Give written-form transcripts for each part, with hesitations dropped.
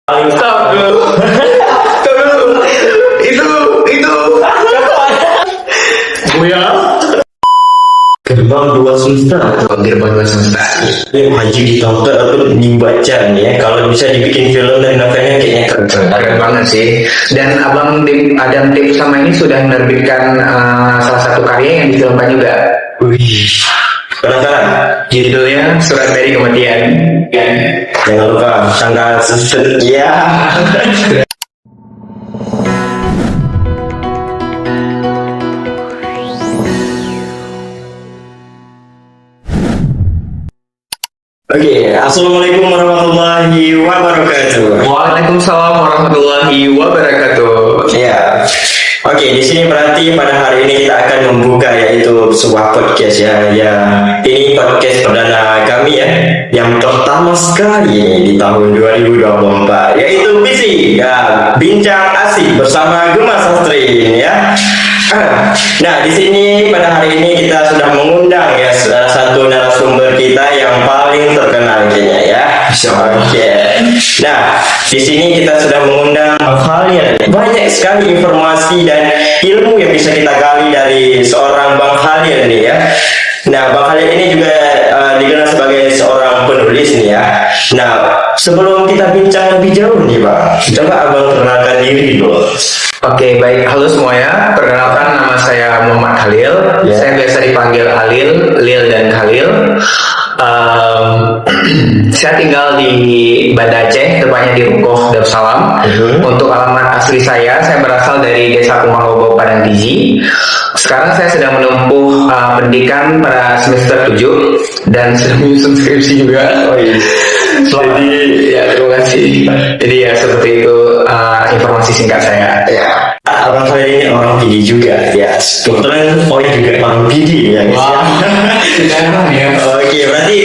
Stop dulu. Stop dulu. Itu. Buya. Gerbang dua semesta. Gerbang dua semesta. Ini wajib ditonton atau dibaca nih ya. Kalau bisa dibikin film dan novelnya kayaknya Keren banget sih. Dan Abang Adam Tip sama ini sudah menerbitkan salah satu karya yang difilmkan juga. Wih. Penasaran? Judulnya Surat dari Kematian. Jangan lupa tanggal setia. Oke, assalamualaikum warahmatullahi wabarakatuh. Waalaikumsalam warahmatullahi wabarakatuh. Ya, oke, di sini berarti pada hari ini kita akan membuka yaitu sebuah podcast ya. Ya, ini podcast perdana kami ya, yang pertama sekali di tahun 2024, yaitu visi ya, bincang asik bersama Gemma Sastri ya. Nah, di sini pada hari ini kita sudah mengundang ya salah satu narasumber kita yang paling terkenal kayaknya ya. Oke. Nah, di sini kita sudah mengundang Bang Khalil. Banyak sekali informasi dan ilmu yang bisa kita gali dari seorang Bang Khalil nih ya. Nah, Bang Khalil ini juga dikenal sebagai seorang penulis nih ya. Nah, sebelum kita bincang lebih jauh nih Bang, coba Abang kenalkan diri dulu. Oke, baik. Halo semuanya. Perkenalkan, nama saya Muhammad Khalil. Ya. Saya biasa dipanggil Halil, Lil dan Khalil. Saya tinggal di Banda Aceh, tepatnya di Rukoh, Darussalam. Untuk alamat asli saya berasal dari Desa Kumarobo, Padang Tiji. Sekarang saya sedang menempuh pendidikan pada semester 7 dan sedang menyusun skripsi juga. Oh iya. Jadi ya, terima kasih. Jadi ya seperti itu informasi singkat saya. Ya, Abang Khalil ini orang PD juga ya. Kebetulan juga orang PD ya. Wah, ya. Oke, berarti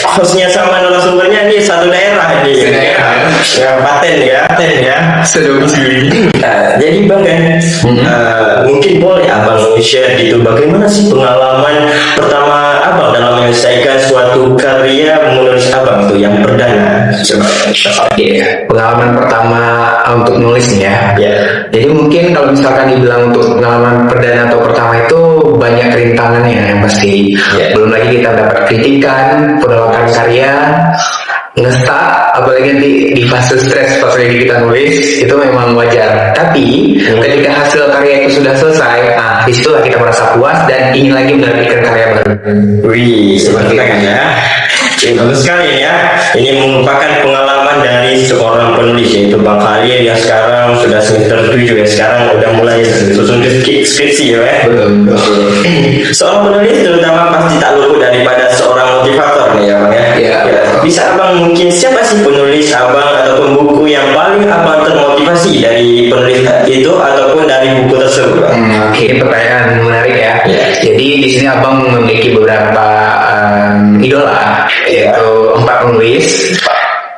hostnya sama narasumbernya nih satu daerah nih. Ya, paten ya. Sedomisili. Nah, jadi Bang kan, mungkin boleh Abang share gitu bagaimana sih pengalaman pertama Abang dalam menyelesaikan suatu karya menulis Abang tuh yang perdana. Coba. Oke, pengalaman pertama untuk nulis nih ya. Ya. Jadi mungkin kalau misalkan dibilang untuk pengalaman perdana atau pertama itu banyak rintangannya yang pasti. Yeah. Belum lagi kita dapat kritikan, penolakan karya, ngestak, apalagi nanti di fase stres pas lagi kita nulis itu memang wajar. Tapi ketika hasil karya itu sudah selesai, disitulah kita merasa puas dan ingin lagi menerbitkan karya baru. Wih, seperti kan ya. Ini bagus sekali ya. Ini merupakan pengalaman dari seorang penulis yaitu Bang Khalil yang sekarang sudah semester 7 ya. Sekarang udah mulai susun skripsi ya. Betul. Seorang penulis terutama pasti tak luput daripada seorang motivator nih ya Bang ya. Iya. Bisa Abang mungkin siapa sih penulis Abang ataupun buku yang paling Abang termotivasi dari penulis itu ataupun dari buku tersebut Bang? Oke, pertanyaan menarik ya. Jadi di sini Abang memiliki beberapa idola, yaitu 4 penulis.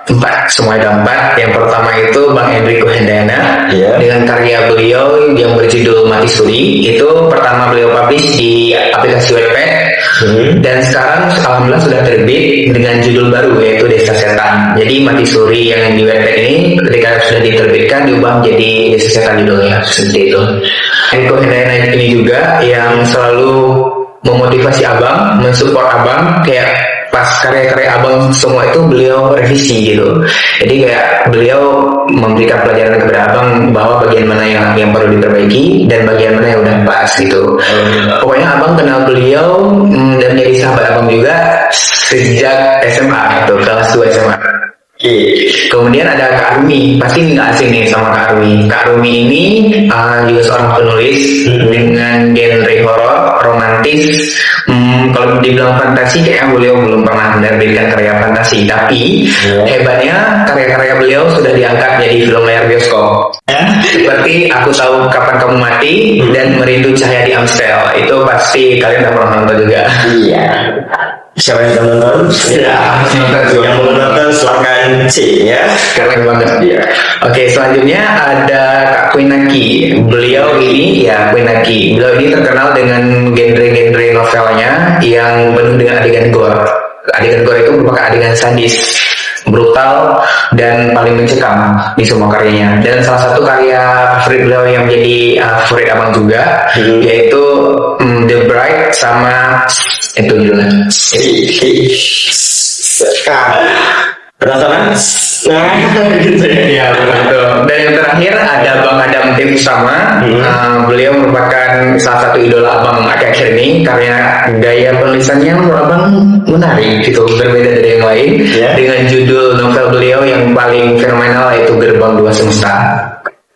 4, semuanya ada 4. Yang pertama itu Bang Enrico Hendayana dengan karya beliau yang berjudul Mati Suri. Itu pertama beliau publish di aplikasi Wattpad. Dan sekarang alhamdulillah sudah terbit dengan judul baru yaitu Desa Setan. Jadi Mati Suri yang di Wattpad ini ketika sudah diterbitkan diubah menjadi Desa Setan judulnya, seperti itu. Enrico Hendayana ini juga yang selalu memotivasi Abang, mensupport Abang, kayak pas karya-karya Abang semua itu beliau revisi gitu. Jadi kayak beliau memberikan pelajaran kepada Abang bahwa bagian mana yang perlu diperbaiki dan bagian mana yang udah pas gitu. Pokoknya Abang kenal beliau dan menjadi sahabat Abang juga sejak SMA itu, kelas 2 SMA. Kemudian ada Kak Rumi, pasti nggak asing nih sama Kak Rumi. Kak Rumi ini juga seorang penulis dengan genre horor, romantis. Kalau dibilang fantasi, kayaknya beliau belum pernah menerbitkan karya fantasi. Tapi hebatnya karya-karya beliau sudah diangkat jadi film layar bioskop. Seperti Aku Tahu Kapan Kamu Mati dan Merindu Cahaya di Amstel. Itu pasti kalian udah pernah nonton juga. Iya. Siapa yang nonton? Ya, Yang belum nonton silakan C ya. keren banget dia. Oke, selanjutnya ada Kak Quinaki. Beliau ini beliau ini terkenal dengan genre-genre novelnya yang penuh dengan adegan gore. Adegan gore itu merupakan adegan sadis. brutal dan paling mencekam di semua karyanya. Dan salah satu karya favorit beliau yang menjadi favorit abang juga yaitu The Bride sama itu judulnya. Penasaran? Gitu ya, betul. Dan yang terakhir ada Bang Adam Tim sama beliau merupakan salah satu idola abang akhir-akhir ini karena gaya penulisannya menurut abang menarik gitu, berbeda dari yang lain dengan judul novel beliau yang paling fenomenal yaitu Gerbang Dua Semesta.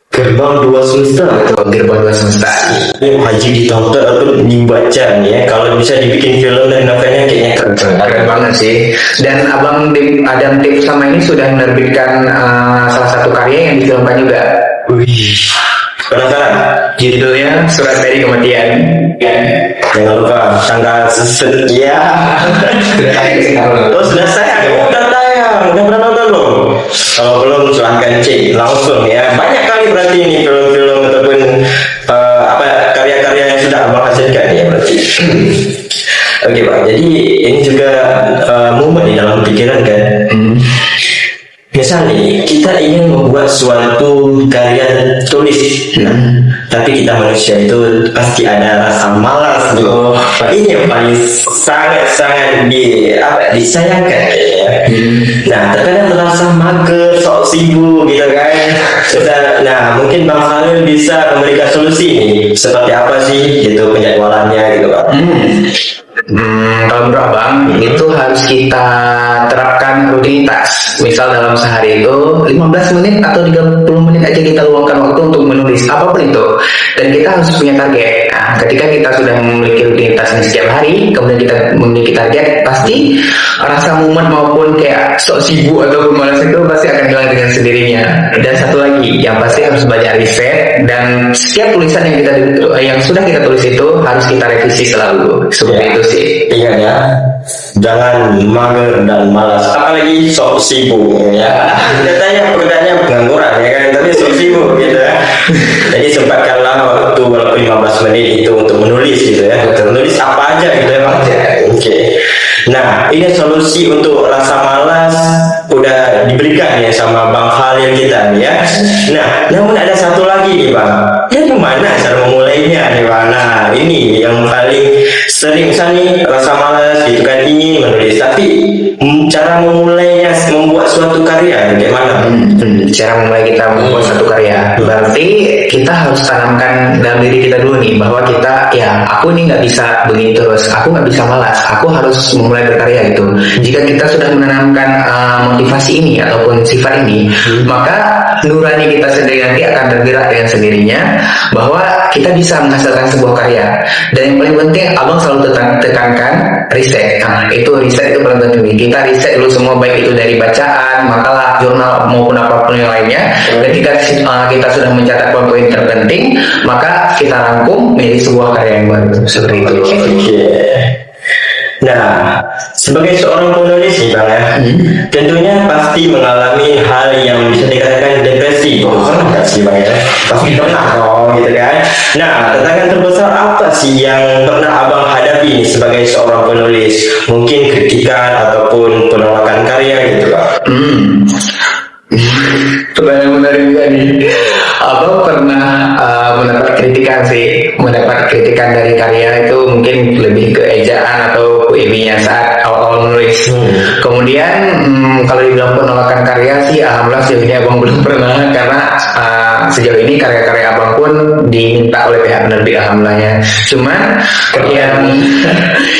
Gerbang Dua Semesta. Gerbang Dua Semesta. Ini wajib ditonton atau dibaca nih ya. Kalau bisa dibikin film dan novelnya kayaknya keren banget sih. Dan abang Adam Tim sama ini sudah menerbitkan salah satu karya yang difilmkan juga. Wih, penasaran? Judulnya Surat dari Kematian. Jangan lupa tanggal sekian. Sudah sayang, udah tayang, udah pernah nonton belum? Kalau belum silahkan cek langsung ya. Banyak kali berarti ini film-film ataupun karya-karya yang sudah abang hasilkan ya berarti. Oke Pak, jadi ini juga momen di dalam pikiran kan. Misalnya kita ingin membuat suatu karya tulis, tapi kita manusia itu pasti ada rasa malas gitu. Ini yang paling sangat disayangkan ya. Nah, terkadang terasa mager, sok sibuk gitu kan. Nah, mungkin Bang Khalil bisa memberikan solusi nih. Seperti apa sih gitu penjadwalannya gitu Pak? Kalau menurut abang itu harus kita terapkan rutinitas. Misal dalam sehari itu 15 menit atau 30 menit aja kita luangkan waktu untuk menulis apapun itu. Dan kita harus punya target. Nah, ketika kita sudah memiliki rutinitas setiap hari, kemudian kita memiliki target, pasti rasa mumet maupun kayak sok sibuk ataupun malas itu pasti akan hilang dengan sendirinya. Dan satu lagi, yang pasti harus banyak riset dan setiap tulisan yang sudah kita tulis itu harus kita revisi selalu. Seperti itu sih. Ingat ya, jangan mager dan malas, apalagi sok sibuk ya. Katanya pekerjaannya pengangguran ya kan, tapi sok sibuk gitu ya. Jadi sempatkanlah waktu walaupun 15 menit itu untuk menulis gitu ya. Menulis apa aja gitu ya Bang. Oke. Nah, ini solusi untuk rasa malas udah diberikan ya sama Bang Khalil kita nih ya. Nah, namun ada satu lagi nih Bang. Ya gimana cara memulainya nih Bang? Nah, ini yang paling sering nih rasa malas gitu kan, ingin menulis tapi cara memulainya membuat suatu karya gimana? Cara memulai kita membuat satu karya berarti kita harus tanamkan dalam diri kita dulu nih bahwa kita aku nih nggak bisa begini terus, aku nggak bisa malas, aku harus memulai berkarya gitu. Jika kita sudah menanamkan motivasi ini ataupun sifat ini, maka nurani kita sendiri nanti akan bergerak dengan sendirinya bahwa kita bisa menghasilkan sebuah karya. Dan yang paling penting abang selalu tekankan riset. Nah, itu riset itu paling penting. Kita riset dulu semua, baik itu dari bacaan, makalah, jurnal maupun apapun yang lainnya. Ketika kita sudah mencatat poin-poin terpenting, maka kita rangkum menjadi sebuah karya yang baru. Seperti itu. Nah, sebagai seorang penulis nih Bang ya, tentunya pasti mengalami hal yang bisa dikatakan depresi. Pernah sih Bang ya? Pasti pernah dong gitu kan. Nah, tantangan terbesar apa sih yang pernah Abang hadapi nih sebagai seorang penulis? Mungkin kritikan ataupun penolakan karya gitu Bang. Pertanyaan menarik juga nih. Abang pernah mendapat kritikan dari karya itu mungkin lebih ke ejaan atau puisinya saat awal-awal menulis. Kemudian kalau dibilang penolakan karya sih alhamdulillah sejauh ini abang belum pernah, karena sejauh ini karya-karya abang pun diminta oleh pihak penerbit alhamdulillahnya. Cuman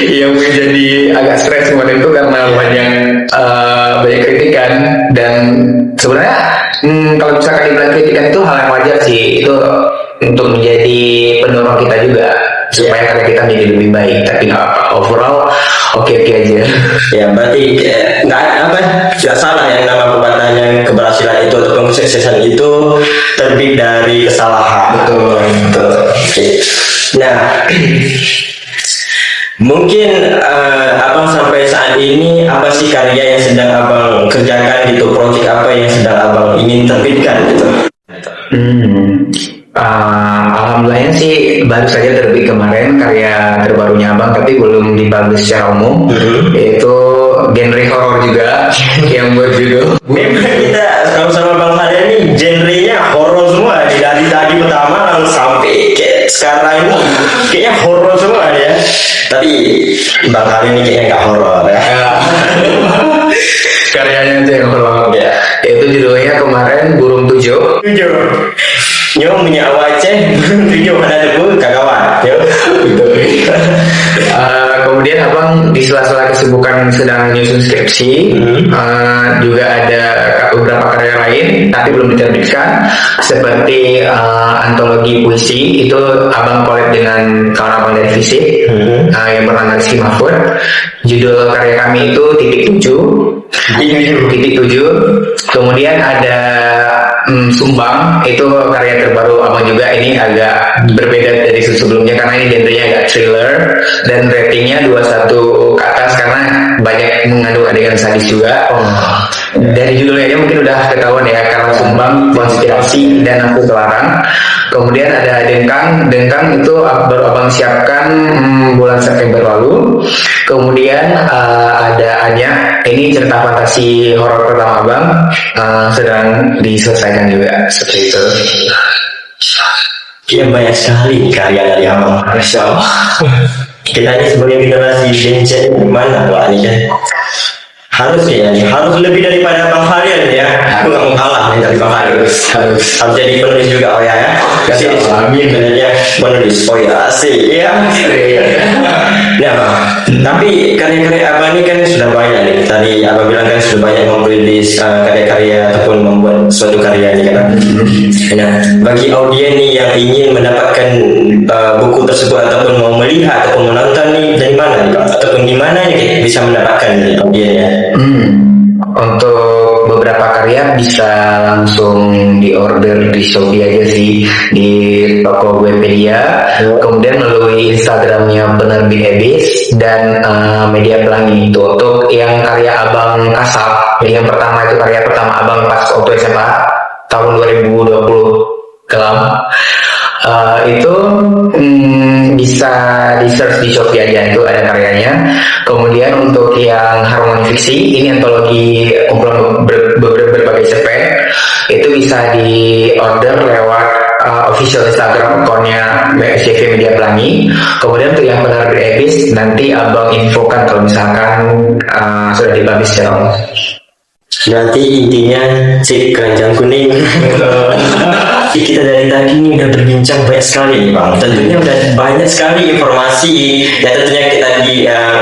yang menjadi agak stres kemarin itu karena banyak kritikan. Dan sebenarnya kalau misalkan dibilang kritikan itu hal yang wajar sih, itu untuk menjadi pendorong kita juga supaya karya kita menjadi lebih baik. Tapi nggak apa, overall oke aja. Ya berarti nggak salah yang nama pepatahnya, keberhasilan itu ataupun kesuksesan itu terbit dari kesalahan. Betul. Oke. Nah, mungkin abang sampai saat ini apa sih karya yang sedang abang kerjakan gitu, proyek apa yang sedang abang ingin terbitkan gitu? Alhamdulillahnya sih baru saja terbit kemarin karya terbarunya abang, tapi belum dipublish secara umum, yaitu genre horor juga yang berjudul Memang kita kalau sama Bang Haria ini genrenya horor semua dari tadi pertama sampai kayak sekarang ini kayaknya horor semua ya. Tapi Bang Haria ini kayaknya nggak horor ya. karyanya itu yang horor. Ya. Itu judulnya kemarin Burung Tujuh. Tujuh. Nyo punya Aceh, tujuh mana tu kawan. Yo. Kemudian abang di sela-sela kesibukan sedang menyusun skripsi, juga ada beberapa karya lain tapi belum diterbitkan, seperti antologi puisi itu abang collab dengan kawan abang dari fisik, yang bernama Rizky Mahfud. Judul karya kami itu titik tujuh. Kemudian ada Sumbang, itu karya terbaru abang juga. Ini agak berbeda dari sebelumnya karena ini genrenya agak thriller dan ratingnya 21 ke atas karena banyak mengandung adegan sadis juga. Dari judulnya aja mungkin udah ketahuan ya, karena Sumbang konspirasi dan aku terlarang. Kemudian ada Dengkang itu baru abang siapkan bulan September lalu. Kemudian ada Anya, ini cerita fantasi horor pertama abang, sedang diselesaikan juga seperti itu. Ya banyak sekali karya dari abang, Masya Allah. Kita ini sebagai generasi Gen gimana Pak ini kan? Harus lebih daripada Bang Harian ya. Aku nggak mau kalah nih dari Bang Harian. Harus jadi penulis juga ya. Amin. Sebenarnya penulis asik ya. Ya Bang. Tapi karya-karya abang ini kan sudah banyak nih. Tadi abang bilang kan sudah banyak mempublish karya-karya ataupun membuat suatu karya ini kan. Nah, bagi audien nih yang ingin mendapatkan buku tersebut ataupun mau melihat ataupun menonton nih dari mana nih Bang? Ataupun di mana nih bisa mendapatkan nih audiennya? Untuk beberapa karya bisa langsung diorder di Shopee aja sih, di toko Webedia, kemudian melalui Instagramnya Penerbit Ebis dan Media Pelangi. Itu untuk yang karya abang Kasab, yang pertama itu karya pertama abang pas waktu SMA tahun 2020 kelam. Itu bisa di search di Shopee aja, itu ada karyanya. Kemudian untuk yang harmoni fiksi, ini antologi kumpulan berbagai cerpen, itu bisa di order lewat official Instagram akunnya CV Media Pelangi. Kemudian untuk yang Penerbit Ebis nanti abang infokan kalau misalkan sudah dipublish channel. Nanti intinya cek keranjang kuning. Kita dari tadi ini udah berbincang banyak sekali nih Bang. Tentunya udah banyak sekali informasi yang tentunya kita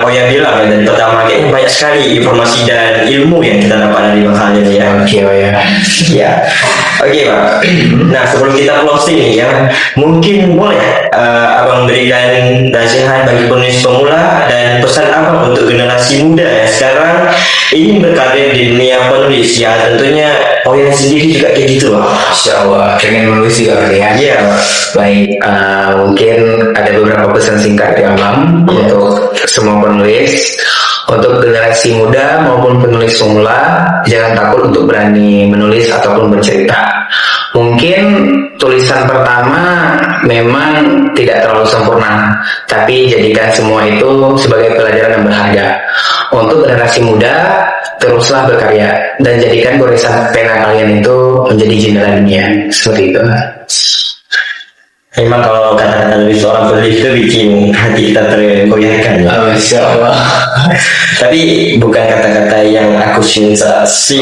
Oya bilang ya, dan pertama kayaknya banyak sekali informasi dan ilmu yang kita dapat dari Bang Khalil ya. Oke, Oya. Ya. Oke Bang. Nah sebelum kita closing nih ya, mungkin boleh abang berikan nasihat bagi penulis pemula dan pesan abang untuk generasi muda ya sekarang ini berkarir di dunia penulis ya. Tentunya Oya sendiri juga kayak gitu Bang. Insya Allah pengen menulis juga ya. Iya. Baik, mungkin ada beberapa pesan singkat ya Bang untuk semua penulis. Untuk generasi muda maupun penulis pemula, jangan takut untuk berani menulis ataupun bercerita. Mungkin tulisan pertama memang tidak terlalu sempurna, tapi jadikan semua itu sebagai pelajaran yang berharga. Untuk generasi muda, teruslah berkarya dan jadikan goresan pena kalian itu menjadi jendela dunia. Seperti itu. Memang kalau kata-kata dari seorang penulis itu bikin hati kita tergoyahkan ya. Masya Allah. Tapi bukan kata-kata yang aku sensasi.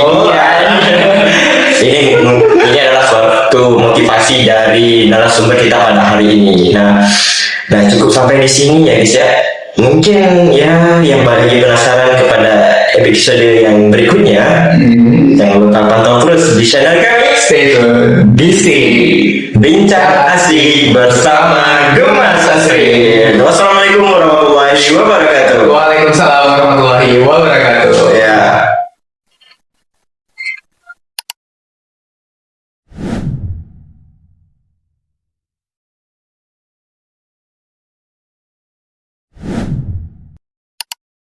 Ini adalah suatu motivasi dari narasumber kita pada hari ini. Nah cukup sampai di sini ya guys ya. Mungkin ya yang bagi penasaran kepada episode yang berikutnya, jangan lupa pantau terus di channel kami. Stay tune. Bincang Asik bersama Gemas Asri. Wassalamualaikum warahmatullahi wabarakatuh. Waalaikumsalam warahmatullahi wabarakatuh.